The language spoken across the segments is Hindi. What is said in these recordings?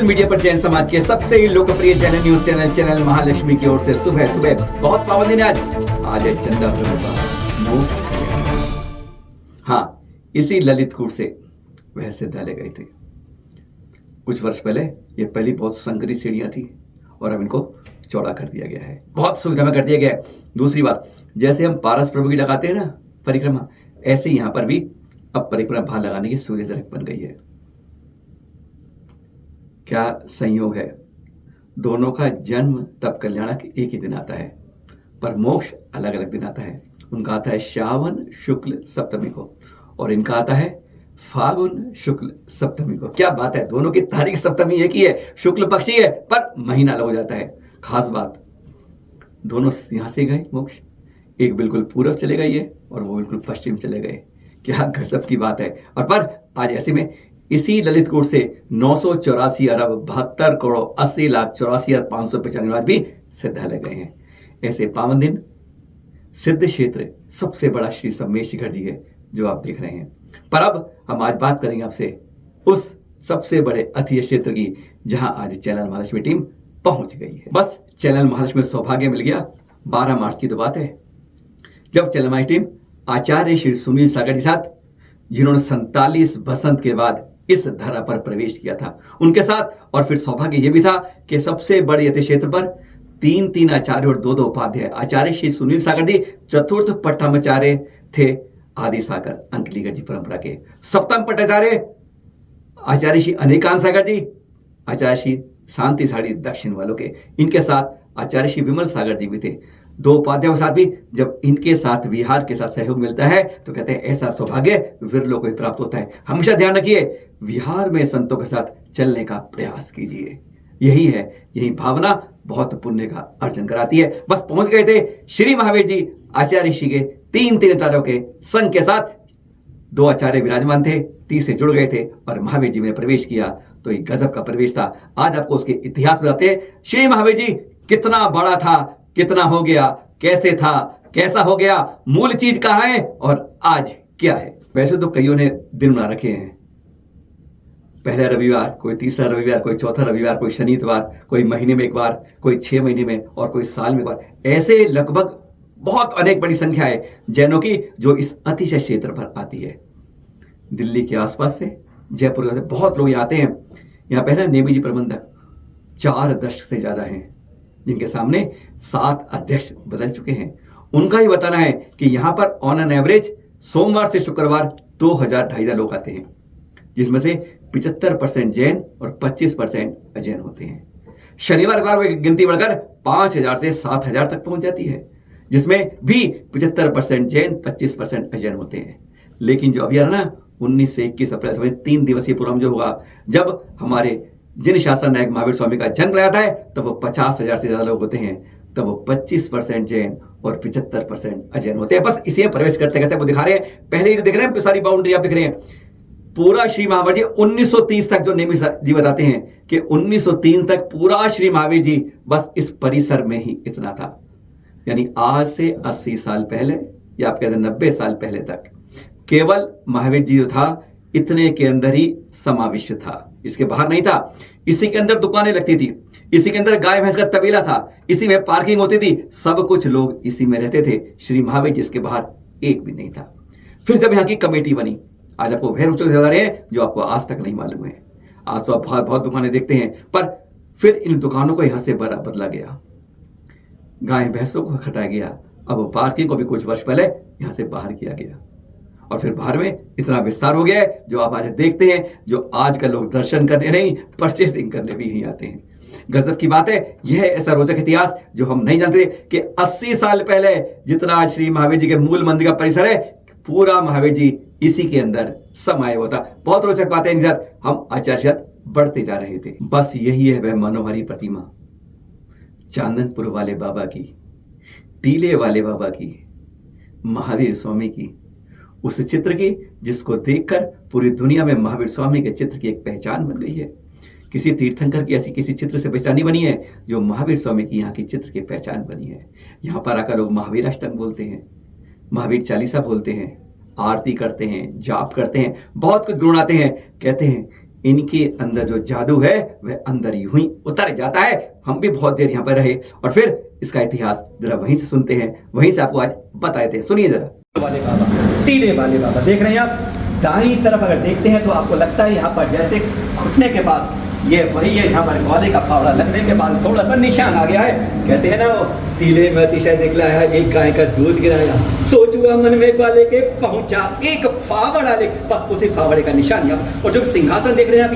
मीडिया पर जैन समाज के सबसे लोकप्रिय जैन न्यूज चैनल महालक्ष्मी की ओर से सुबह सुबह बहुत पावन दिन है आज है चंदा प्रभु का मोक्ष। हाँ, इसी ललितकूट से वह सिद्धालय गए थे। कुछ वर्ष पहले ये पहली बहुत संकरी सीढ़ियां थी और अब इनको चौड़ा कर दिया गया है, बहुत सुविधा में कर दिया गया है। दूसरी बात, जैसे हम पारस प्रभु की लगाते हैं ना परिक्रमा, ऐसे यहाँ पर भी अब परिक्रमा भार लगाने की सुविधाजनक बन गई है। क्या संयोग है, दोनों का जन्म तब कल्याणक एक ही दिन आता है पर मोक्ष अलग अलग दिन आता है। उनका आता है श्रावण शुक्ल सप्तमी को और इनका आता है फागुन शुक्ल सप्तमी को। क्या बात है, दोनों की तारीख सप्तमी एक ही है, शुक्ल पक्षी है पर महीना अलग हो जाता है। खास बात, दोनों यहां से गए मोक्ष, एक बिल्कुल पूर्व चले गए और वो बिल्कुल पश्चिम चले गए। क्या गजब की बात है। और पर आज ऐसे में इसी ललितकूट से 984 अरब 72 करोड़ 80 लाख 84,595 भी सिद्धालय गए हैं। ऐसे पावन दिन सिद्ध क्षेत्र सबसे बड़ा श्री सम्मेश शिखर जी है जो आप देख रहे हैं। पर अब हम आज बात करेंगे आपसे उस सबसे बड़े अतिय क्षेत्र की जहां आज चैनल महालक्ष्मी टीम पहुंच गई है। बस चैनल महालक्ष्मी में सौभाग्य मिल गया। 12 मार्च की तो बात है जब चैनल महालक्ष्मी टीम आचार्य श्री सुनील सागर जी साथ, जिन्होंने 47 बसंत के बाद इस धरा पर प्रवेश किया था, उनके साथ, और फिर सौभाग्य यह भी था कि सबसे बड़े अति क्षेत्र पर 3 आचार्य और 2 उपाध्याय। आचार्य श्री सुनील सागर जी चतुर्थ पट्टाचार्य थे आदि सागर अंकलीगढ़ जी परंपरा के। सप्तम पट्टाचार्य आचार्य श्री अनेकांत सागर जी, आचार्य श्री शांति साड़ी दक्षिण वालों के। इनके साथ आचार्य श्री विमल सागर जी भी थे। 2 उपाध्यायों के साथ भी जब इनके साथ विहार के साथ सहयोग मिलता है तो कहते हैं ऐसा सौभाग्य विरलों को ही प्राप्त होता है। हमेशा ध्यान रखिए, विहार में संतों के साथ चलने का प्रयास कीजिए। यही है, यही भावना बहुत पुण्य का अर्जन कराती है। बस पहुंच गए थे श्री महावीर जी आचार्य श्री के 3 तारों के संघ के साथ। 2 आचार्य विराजमान थे, 30 से जुड़ गए थे और महावीर जी में प्रवेश किया तो एक गजब का प्रवेश था। आज आपको उसके इतिहास बताते हैं। श्री महावीर जी कितना बड़ा था, कितना हो गया, कैसे था, कैसा हो गया, मूल चीज कहाँ है और आज क्या है। वैसे तो कईयों ने दिन बना रखे हैं, पहला रविवार, कोई तीसरा रविवार, कोई चौथा रविवार, कोई शनिवार, कोई महीने में एक बार, कोई 6 महीने में और कोई साल में एक बार। ऐसे लगभग बहुत अनेक बड़ी संख्या है जैनों की जो इस अतिशय क्षेत्र पर आती है। दिल्ली के आसपास से, जयपुर से बहुत लोग आते हैं। यहाँ पहले नेमी जी प्रबंधक 4 दशक से ज्यादा हैं जिनके सामने 7 अध्यक्ष बदल चुके हैं। उनका ही बताना है कि यहाँ पर ऑन एन एवरेज सोमवार से शुक्रवार 2000-2500 लोग आते हैं, जिसमें से 75% जैन और 25% अजैन होते हैं। शनिवार की गिनती बढ़कर 5000 से 7000 तक पहुंच जाती है, जिसमें भी 75% जैन 25% अजैन होते हैं। लेकिन जो अभी ना 19 से 21 अप्रैल में 3 दिवसीय प्रोग्राम जो होगा, जब हमारे जिन शासन नायक महावीर स्वामी का जन्म लगाता है तब वो 50,000 से ज्यादा लोग होते हैं, तब वो 25% जैन और 75% अजैन होते हैं। बस इसी में प्रवेश करते करते वो दिखा रहे हैं। पहले ही दिख रहे हैं, सारी बाउंड्री आप दिख रहे हैं। पूरा श्री महावीर जी 1930 तक, जो नेमी जी बताते हैं कि 1903 तक पूरा श्री महावीर जी बस इस परिसर में ही इतना था। यानी आज से 80 साल पहले या आप कहते हैं 90 साल पहले तक केवल महावीर जी जो था इतने के अंदर ही समाविष्ट था, इसके बाहर नहीं था। इसी के अंदर दुकानें लगती थी, इसी के अंदर गाय भैंस का तबेला था, इसी में पार्किंग होती थी, सब कुछ लोग इसी में रहते थे। श्री महावीर जी इसके बाहर एक भी नहीं था। फिर जब यहाँ की कमेटी बनी, आज आपको वह रुचक बता रहे हैं जो आपको आज तक नहीं मालूम है। आज तो आप बहुत दुकानें देखते हैं, पर फिर इन दुकानों को यहाँ से बदला गया, गाय भैंसों को हटाया गया। अब पार्किंग को भी कुछ वर्ष पहले यहाँ से बाहर किया गया और फिर बाहर में इतना विस्तार हो गया है जो आप आज देखते हैं, जो आज का लोग दर्शन करने नहीं परचेसिंग करने भी यहीं आते हैं। गजब की बात है। यह है ऐसा रोचक इतिहास जो हम नहीं जानते कि 80 साल पहले जितना आज श्री महावीर जी के मूल मंदिर का परिसर है, पूरा महावीर जी इसी के अंदर समाये होता। बहुत रोचक बात है। इनके साथ हम आचार्य बढ़ते जा रहे थे। बस यही है वह मनोहारी प्रतिमा चांदनपुर वाले बाबा की, टीले वाले बाबा की, महावीर स्वामी की, उस चित्र की जिसको देखकर पूरी दुनिया में महावीर स्वामी के चित्र की एक पहचान बन गई है। किसी तीर्थंकर की ऐसी किसी चित्र से पहचान नहीं बनी है जो महावीर स्वामी की यहाँ की चित्र की पहचान बनी है। यहाँ पर आकर लोग महावीर अष्टक बोलते हैं, महावीर चालीसा बोलते हैं, आरती करते हैं, जाप करते हैं, बहुत कुछ गुणगाते हैं। कहते हैं इनके अंदर जो जादू है वह अंदर ही हुई उतर जाता है। हम भी बहुत देर यहाँ पर रहे और फिर इसका इतिहास जरा वहीं से सुनते हैं, वहीं से आपको आज बताए थे। सुनिए जरा। वाले बाबा, टीले वाले बाबा देख रहे हैं आप। दाईं तरफ अगर देखते हैं तो आपको लगता है यहाँ पर जैसे घुटने के पास ये वही है, यहाँ पर ग्वाले का फावड़ा लगने के बाद थोड़ा सा निशान आ गया है। कहते हैं ना वो टीले में अतिशय दिखलाया, एक गाय का दूध गिराया, सोचुआ मन में ग्वाले के पहुंचा एक फावड़ा ले, बस उसी फावड़े का निशान यहाँ। और जो सिंहासन देख रहे हैं आप,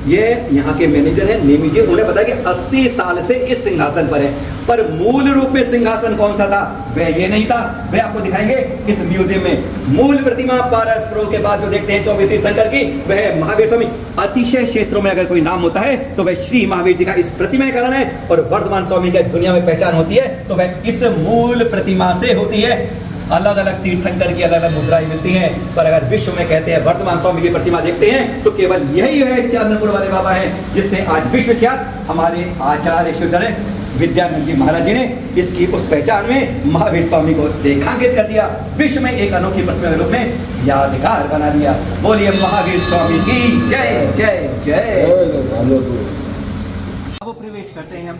ये यहाँ के मैनेजर हैं नेमी जी, उन्हें बताया कि 80 साल से इस सिंहासन पर है, पर मूल रूप में सिंहासन कौन सा था वह ये नहीं था, वह आपको दिखाएंगे इस म्यूजियम में। मूल प्रतिमा पारस के बाद जो देखते हैं 24 तीर्थंकर की, वह महावीर स्वामी। अतिशय क्षेत्रों में अगर कोई नाम होता है तो वह श्री महावीर जी का इस प्रतिमा के कारण है, और वर्धमान स्वामी की दुनिया में पहचान होती है तो वह इस मूल प्रतिमा से होती है। अलग अलग तीर्थंकर की अलग अलग मुद्राएं मिलती हैं, पर अगर विश्व में कहते हैं वर्धमान स्वामी की प्रतिमा देखते हैं तो केवल यही है चंद्रपुर वाले बाबा हैं, जिससे आज विश्व ख्यात हमारे आचार्य शुद्ध विद्यानंद जी महाराज जी ने इसकी उस पहचान में महावीर स्वामी को रेखांकित कर दिया, विश्व में एक अनोखी प्रतिमा के रूप में यादगार बना दिया। बोलिए महावीर स्वामी की जय जय जय। अब प्रवेश करते हैं हम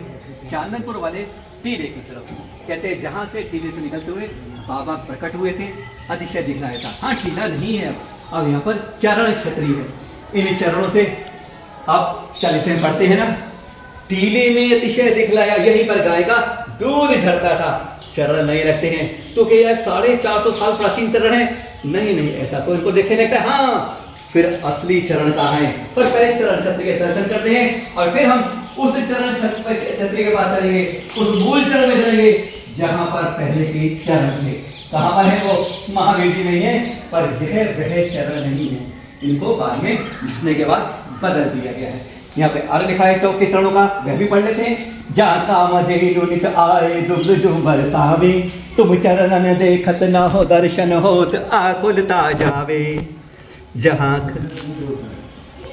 चांदनपुर वाले टीले की तरफ। कहते हैं जहां से टीले से निकलते हुए बाबा प्रकट हुए थे, अतिशय दिखलाया था। हाँ, टीला नहीं है अब यहाँ पर चरण छत्री है। इन चरणों से आप चालीसे में पढ़ते हैं ना, टीले में अतिशय दिखलाया, यहीं पर गाय का दूध झरता था। चरण नहीं लगते हैं तो क्या यह 450 साल प्राचीन चरण है? नहीं नहीं, ऐसा तो इनको देखने लगता है। हाँ, फिर असली चरण कहाँ है? पर पहले चरण छत्र के दर्शन करते हैं और फिर हम उस चरण छत्री के पास चलेंगे, उस मूल चरण में चलेंगे जहां पर पहले के चरण थे। कहां पर है वो? महावीर जी नहीं है, पर यह वह चरण नहीं है, इनको बाद में घिसने के बाद बदल दिया गया है। यहाँ पे अर्घ लिखा है टोक के चरणों का, वह भी पढ़ लेते हैं। जाता मजे लुनित आए दुग्ध जो बरसावे, तुम चरणन देखत ना हो दर्शन होत आकुलता जावे। जहाँ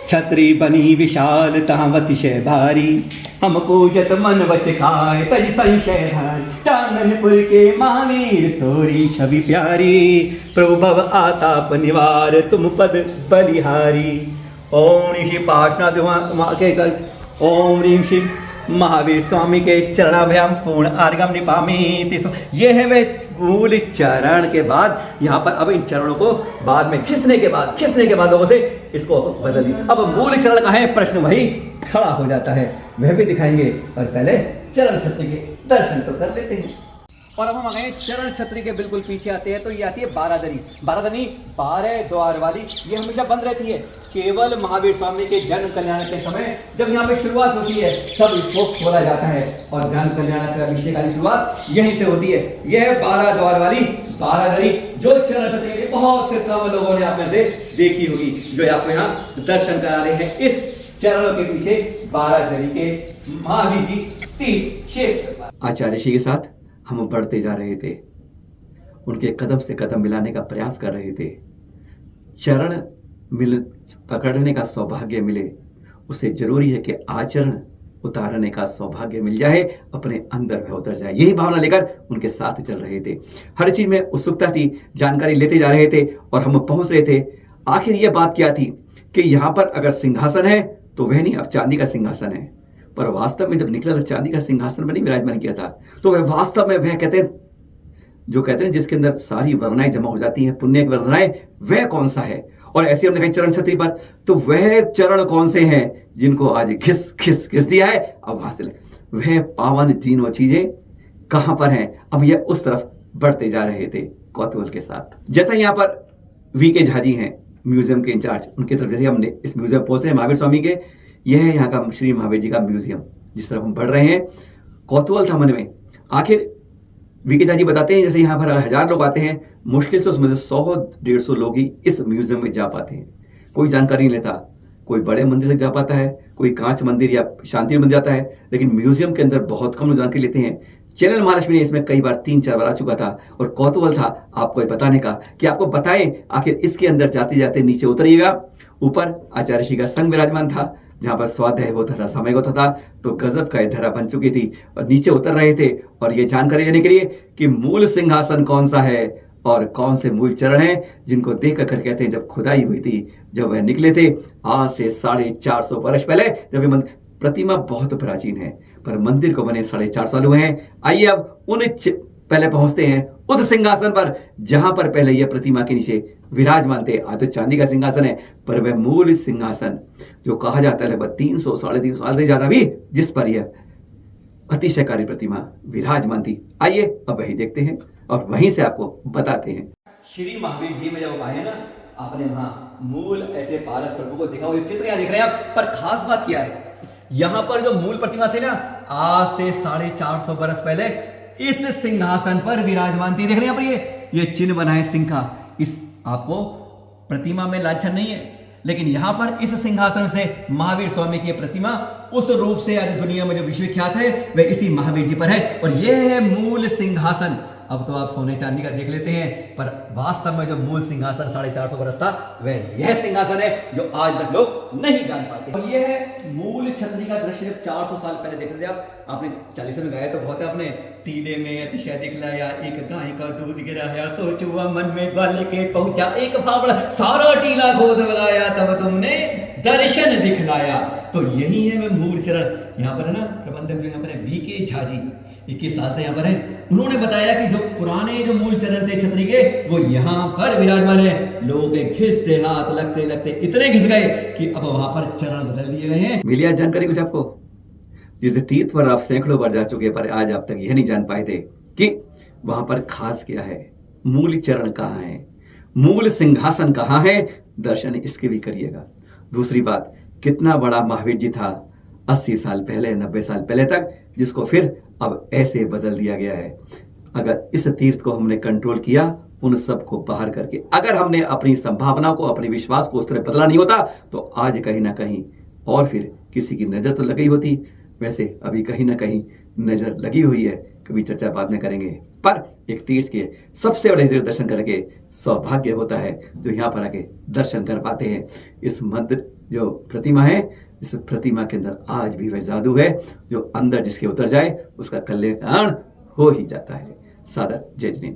छत्री बनी विशाल तहाँ अतिशय भारी, हम पूजत मन वच खाए तज संशय धार। चांदनपुर के महावीर तोरी छवि प्यारी, प्रभु भव आताप निवार तुम पद बलिहारी। ओम ऋषि पार्श्वनाथ के ओम ह्रीं श्री महावीर स्वामी के चरणाभ्याम पूर्ण आर्गम निपामी। ये है वे मूल चरण के बाद यहाँ पर अब इन चरणों को बाद में घिसने के बाद लोगों से इसको बदल दी। अब मूल चरण कहाँ है? प्रश्न वही खड़ा हो जाता है, वह भी दिखाएंगे, और पहले चरण छत्री के दर्शन तो कर लेते हैं। और अब हम आ गए चरण छत्री के बिल्कुल पीछे आते हैं तो ये आती है बारादरी। बारादरी 12 द्वार वाली, ये हमेशा बंद रहती है। केवल महावीर स्वामी के जन्म कल्याण के समय जब यहाँ पे शुरुआत होती है तब इसको खोला जाता है, और जन्म कल्याण का अभिषेक की शुरुआत यहीं से होती है। यह 12 द्वार वाली बारादरी जो चरण छत्री के बहुत कम लोगों ने आप में से देखी होगी, जो आपको यहाँ दर्शन करा रहे हैं। इस चरणों के पीछे बारादरी के महावीर जी तीन क्षेत्र आचार्य श्री के साथ हम बढ़ते जा रहे थे, उनके कदम से कदम मिलाने का प्रयास कर रहे थे। चरण मिल पकड़ने का सौभाग्य मिले, उसे जरूरी है कि आचरण उतारने का सौभाग्य मिल जाए, अपने अंदर वह उतर जाए। यही भावना लेकर उनके साथ चल रहे थे। हर चीज में उत्सुकता थी, जानकारी लेते जा रहे थे, और हम पहुंच रहे थे। आखिर यह बात क्या थी कि यहाँ पर अगर सिंहासन है तो वह नहीं, अब चांदी का सिंहासन है। पर वास्तव में जब निकला तो चांदी का सिंहासन में नहीं विराजमान किया था, तो वह वास्तव में वह कहते हैं जिसके अंदर सारी वर्णाएं जमा हो जाती हैं, पुण्य की वर्णाएं, वह कौन सा है? और ऐसे हमने कहा चरण छत्री पर, तो वह चरण कौन से हैं जिनको आज घिस दिया है? अब हासिल वह पावन तीनों चीजें कहां पर हैं? अब यह उस तरफ बढ़ते जा रहे थे कौतूहल के साथ। जैसा यहाँ पर वी.के. झा जी हैं म्यूजियम के इंचार्ज, उनके तरफ जैसे हमने इस म्यूजियम पहुंचते हैं महावीर स्वामी के, यह है यहाँ का श्री महावीर जी का म्यूजियम, जिस तरफ हम बढ़ रहे हैं। कौतूहल था मन में। आखिर वी.के. झा जी बताते हैं जैसे यहाँ पर 1000 लोग आते हैं, मुश्किल से उसमें से 100-150 लोग ही इस म्यूजियम में जा पाते हैं। कोई जानकारी नहीं लेता, कोई बड़े मंदिर तक जा पाता है, कोई कांच मंदिर या शांति मंदिर जाता है, लेकिन म्यूजियम के अंदर बहुत कम लोग जानकारी लेते हैं। चैनल महालक्ष्मी ने इसमें कई बार 3-4 बार आ चुका था, और कौतूहल था आपको बताने का कि आपको बताएं आखिर इसके अंदर जाते जाते नीचे उतरिएगा। ऊपर आचार्य श्री का संग विराजमान था, जहाँ पर स्वाध्याय होता था, समय होता था, तो गजब का धरा बन चुकी थी, और नीचे उतर रहे थे। और ये जानकारी लेने के लिए कि मूल सिंहासन कौन सा है, और कौन से मूल चरण हैं जिनको देख कर कहते हैं जब खुदाई हुई थी, जब वह निकले थे आज से 450 वर्ष पहले, जब ये मंदिर प्रतिमा बहुत प्राचीन है पर मंदिर को बने 450 साल हुए हैं। आइए अब पहले पहुंचते हैं उस सिंहासन पर जहां पर पहले यह प्रतिमा के नीचे विराजमान थे। आज तो चांदी का सिंहासन है पर वह मूल सिंहासन जो कहा जाता है लगभग 300 350 साल से ज्यादा भी, जिस पर यह अतिशयकारी प्रतिमा विराजमान थी। आइए अब वही देखते हैं और वहीं से आपको बताते हैं। श्री महावीर जी में जब आए ना, आपने वहां मूल ऐसे पारस प्रभु को देखा, वो चित्र यहाँ देख रहे हैं आप। पर खास बात क्या है, यहाँ पर जो मूल प्रतिमा थी ना, आज से 450 बरस पहले इस सिंहासन पर विराजमान थी। देख रहे हैं यहाँ पर ये चिन्ह बना है सिंह का। इस आपको प्रतिमा में लाछन नहीं है, लेकिन यहां पर इस सिंहासन से महावीर स्वामी की प्रतिमा उस रूप से आज दुनिया में जो विश्वविख्यात है वह इसी महावीर जी पर है। और यह है मूल सिंहासन। अब तो आप सोने चांदी का देख लेते हैं, पर वास्तव में जो मूल सिंहासन 450 बरस था वह यह सिंहासन है जो आज तक लोग नहीं जान पाते। और यह है मूल छतरी का दृश्य। 400 साल पहले देखते थे आप, आपने 40 में गाया तो बहुत है, आपने टीले में अतिशय दिखलाया, एक गाय का दूध गिराया, सोचुआ मन में ग्वाले के पहुंचा, एक फावड़ा सारा टीला गोद लगाया, तब तुमने दर्शन दिखलाया। तो यही है मैं मूल चरण। यहाँ पर है ना प्रबंधक जो यहाँ पर है बीके झा जी, 21 साल से यहाँ पर है। उन्होंने बताया कि जो पुराने जो मूल चरण थे छतरी के वो यहाँ पर विराजमान है। लोगों के घिसते हाथ लगते लगते इतने घिस गए कि अब वहां पर चरण बदल दिए गए हैं। मिली आज जानकारी कुछ आपको, जिस तीर्थ पर आप सैकड़ों बार जा चुके पर आज आप तक यह नहीं जान पाए थे कि वहां पर खास क्या है, मूल चरण कहाँ है, मूल सिंहासन कहाँ है। दर्शन इसके भी करिएगा। दूसरी बात, कितना बड़ा महावीर जी था 80 साल पहले 90 साल पहले तक, जिसको फिर अब ऐसे बदल दिया गया है। अगर इस तीर्थ को हमने कंट्रोल किया उन सब को बाहर करके, अगर हमने अपनी संभावनाओं को अपने विश्वास को उस तरह बदला नहीं होता तो आज कहीं ना कहीं और फिर किसी की नजर तो लगी होती। वैसे अभी कहीं ना कहीं नजर लगी हुई है, कभी चर्चा बाद में करेंगे। पर एक तीर्थ के सबसे बड़े दर्शन करके सौभाग्य होता है जो यहाँ पर आके दर्शन कर पाते हैं। इस मंदिर जो प्रतिमा है, इस प्रतिमा के अंदर आज भी वह जादू है जो अंदर जिसके उतर जाए उसका कल्याण हो ही जाता है। सादर जय जय।